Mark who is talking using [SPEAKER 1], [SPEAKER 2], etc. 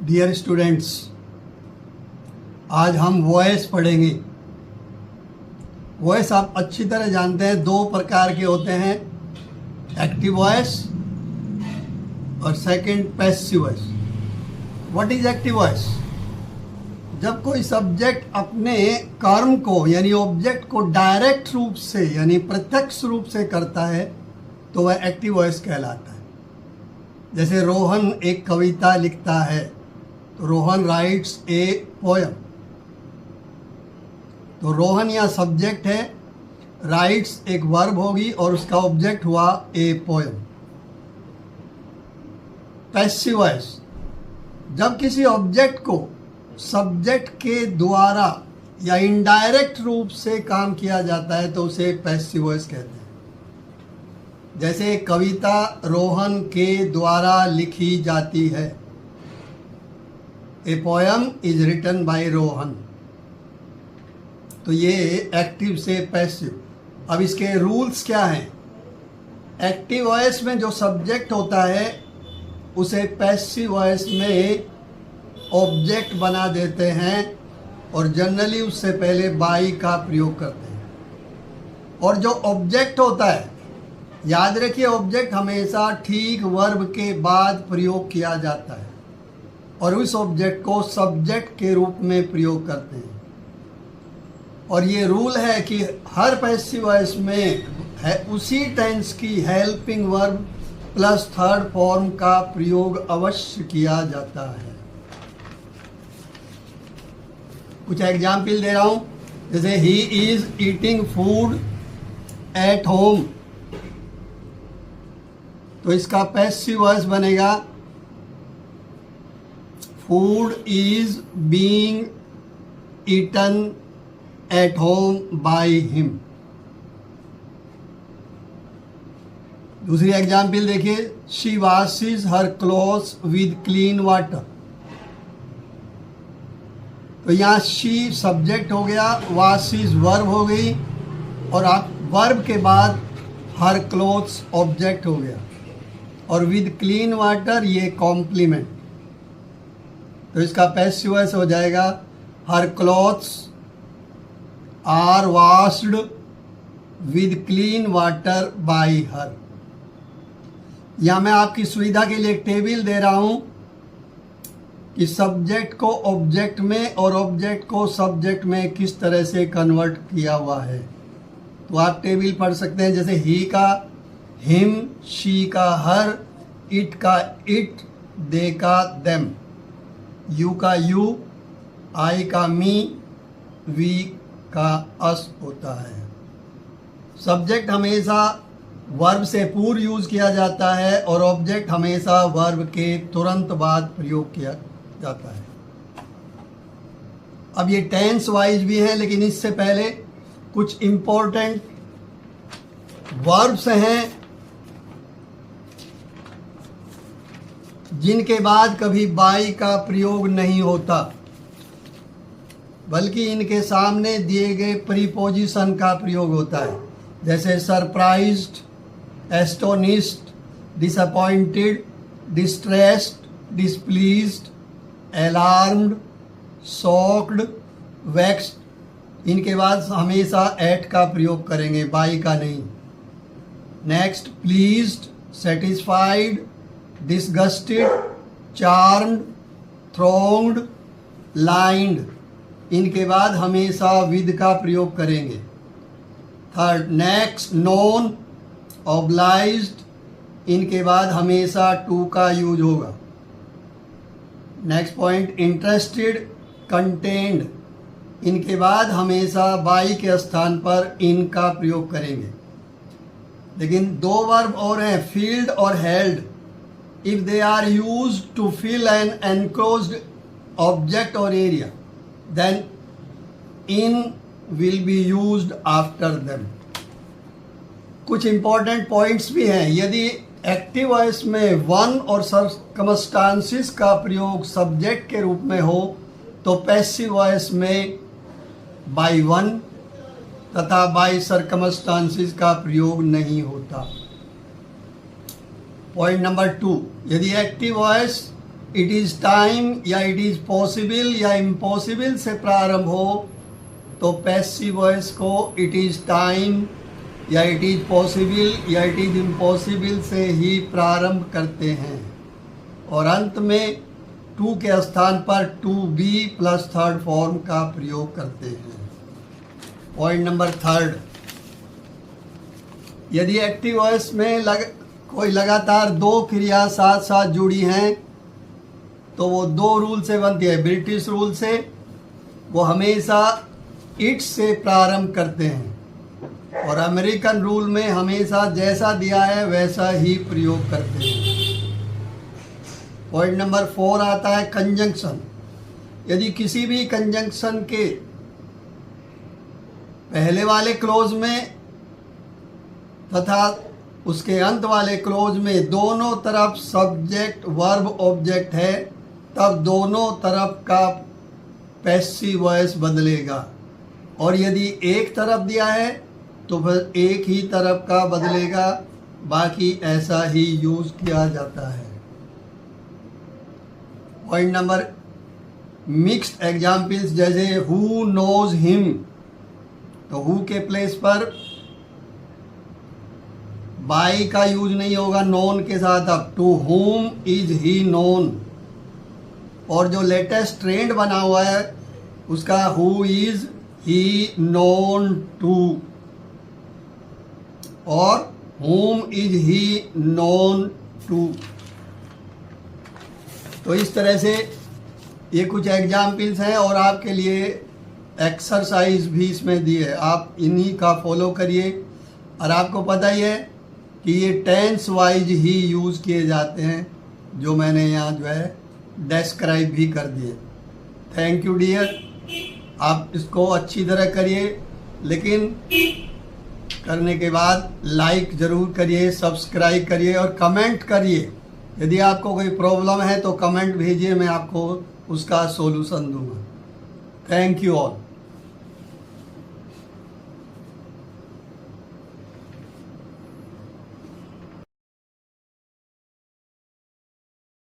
[SPEAKER 1] Dear students, आज हम voice पढ़ेंगे। वॉइस आप अच्छी तरह जानते हैं, दो प्रकार के होते हैं, एक्टिव वॉइस और second passive voice. What is active voice? जब कोई सब्जेक्ट अपने कर्म को यानी ऑब्जेक्ट को डायरेक्ट रूप से यानी प्रत्यक्ष रूप से करता है तो वह एक्टिव वॉइस कहलाता है। जैसे रोहन एक कविता लिखता है तो रोहन राइट्स ए पोयम। तो रोहन यहाँ सब्जेक्ट है, राइट्स एक वर्ब होगी और उसका ऑब्जेक्ट हुआ ए पोयम। पैसिव वॉइस, जब किसी ऑब्जेक्ट को सब्जेक्ट के द्वारा या इनडायरेक्ट रूप से काम किया जाता है तो उसे पैसिव वॉइस कहते हैं। जैसे कविता रोहन के द्वारा लिखी जाती है, a poem is written by Rohan. तो ये एक्टिव से पैसिव। अब इसके रूल्स क्या हैं? एक्टिव वॉइस में जो सब्जेक्ट होता है उसे पैसिव वॉइस में ऑब्जेक्ट बना देते हैं और जनरली उससे पहले बाई का प्रयोग करते हैं। और जो ऑब्जेक्ट होता है, याद रखिए, ऑब्जेक्ट हमेशा ठीक वर्ब के बाद प्रयोग किया जाता है और उस ऑब्जेक्ट को सब्जेक्ट के रूप में प्रयोग करते हैं। और ये रूल है कि हर पैसिव वॉइस में है उसी टेंस की helping verb plus third form का प्रयोग अवश्य किया जाता है। कुछ एग्जाम्पल दे रहा हूं, जैसे ही is eating food at home, तो इसका पैसिव वॉइस बनेगा food is being eaten at home by him. दूसरी एग्जाम्पल देखिए, she washes her clothes with clean water. तो यहाँ शी सब्जेक्ट हो गया, वॉशेस वर्ब हो गई और आप वर्ब के बाद हर क्लोथ्स ऑब्जेक्ट हो गया और विद क्लीन वाटर ये कॉम्प्लीमेंट। तो इसका पैसिव वॉइस हो जाएगा her clothes are washed with clean water by her. यहाँ मैं आपकी सुविधा के लिए एक टेबल दे रहा हूँ कि सब्जेक्ट को ऑब्जेक्ट में और ऑब्जेक्ट को सब्जेक्ट में किस तरह से कन्वर्ट किया हुआ है। तो आप टेबल पढ़ सकते हैं, जैसे ही का हिम, शी का हर, इट का इट, दे का देम, यू का यू, आई का मी, वी का अस होता है। सब्जेक्ट हमेशा वर्ब से पूर्व यूज किया जाता है और ऑब्जेक्ट हमेशा वर्ब के तुरंत बाद प्रयोग किया जाता है। अब ये टेंस वाइज भी हैं, लेकिन इससे पहले कुछ इंपॉर्टेंट वर्ब्स हैं जिनके बाद कभी बाई का प्रयोग नहीं होता, बल्कि इनके सामने दिए गए प्रीपोजिशन का प्रयोग होता है। जैसे surprised, astonished, disappointed, distressed, displeased, alarmed, shocked, vexed. इनके बाद हमेशा एट का प्रयोग करेंगे, बाई का नहीं। Next, pleased, satisfied, disgusted, charmed, throned, lined. इनके बाद हमेशा विद का प्रयोग करेंगे। Third, next, known, obliged. इनके बाद हमेशा टू का यूज होगा। Next point, interested, contained. इनके बाद हमेशा बाई के स्थान पर इन का प्रयोग करेंगे। लेकिन दो वर्ब और हैं, फील्ड और held. If they are used to fill an enclosed object और area, then in will be used after them। कुछ इंपॉर्टेंट पॉइंट्स भी हैं। यदि एक्टिव वॉइस में वन और सर्कमस्टांसिस का प्रयोग सब्जेक्ट के रूप में हो तो पैसिव वॉइस में बाय वन तथा बाय सर्कमस्टांसिस का प्रयोग नहीं होता। पॉइंट नंबर 2, यदि active voice it is time या इट इज़ पॉसिबल या इम्पॉसिबल से प्रारंभ हो तो पैसिव वॉइस को इट इज़ टाइम या इट इज़ पॉसिबल या इट इज़ इम्पॉसिबल से ही प्रारंभ करते हैं और अंत में टू के स्थान पर to be plus third form का प्रयोग करते हैं। पॉइंट नंबर थर्ड, यदि एक्टिव वॉइस में कोई लगातार दो क्रिया साथ साथ जुड़ी हैं तो वो दो रूल से बनती है। ब्रिटिश रूल से वो हमेशा इट से प्रारंभ करते हैं और अमेरिकन रूल में हमेशा जैसा दिया है वैसा ही प्रयोग करते हैं। पॉइंट नंबर 4 आता है कंजंक्शन। यदि किसी भी कंजंक्शन के पहले वाले क्लोज में तथा उसके अंत वाले क्लोज में दोनों तरफ सब्जेक्ट वर्ब ऑब्जेक्ट है तब दोनों तरफ का पैसिव वॉइस बदलेगा और यदि एक तरफ दिया है तो फिर एक ही तरफ का बदलेगा, बाकी ऐसा ही यूज किया जाता है। पॉइंट नंबर मिक्स्ड एग्जाम्पल्स, जैसे हु नोज हिम, तो हु के प्लेस पर बाई का यूज नहीं होगा नोन के साथ, अब to whom is he known. और जो लेटेस्ट ट्रेंड बना हुआ है उसका who is he known to और whom is he known to. तो इस तरह से ये कुछ एग्जाम्पल्स हैं और आपके लिए एक्सरसाइज भी इसमें दी है, आप इन्हीं का फॉलो करिए। और आपको पता ही है कि ये टेंस वाइज ही यूज़ किए जाते हैं, जो मैंने यहाँ जो है डिस्क्राइब भी कर दिए। थैंक यू डियर, आप इसको अच्छी तरह करिए, लेकिन करने के बाद लाइक ज़रूर करिए, सब्सक्राइब करिए और कमेंट करिए। यदि आपको कोई प्रॉब्लम है तो कमेंट भेजिए, मैं आपको उसका सॉल्यूशन दूंगा। Thank you all.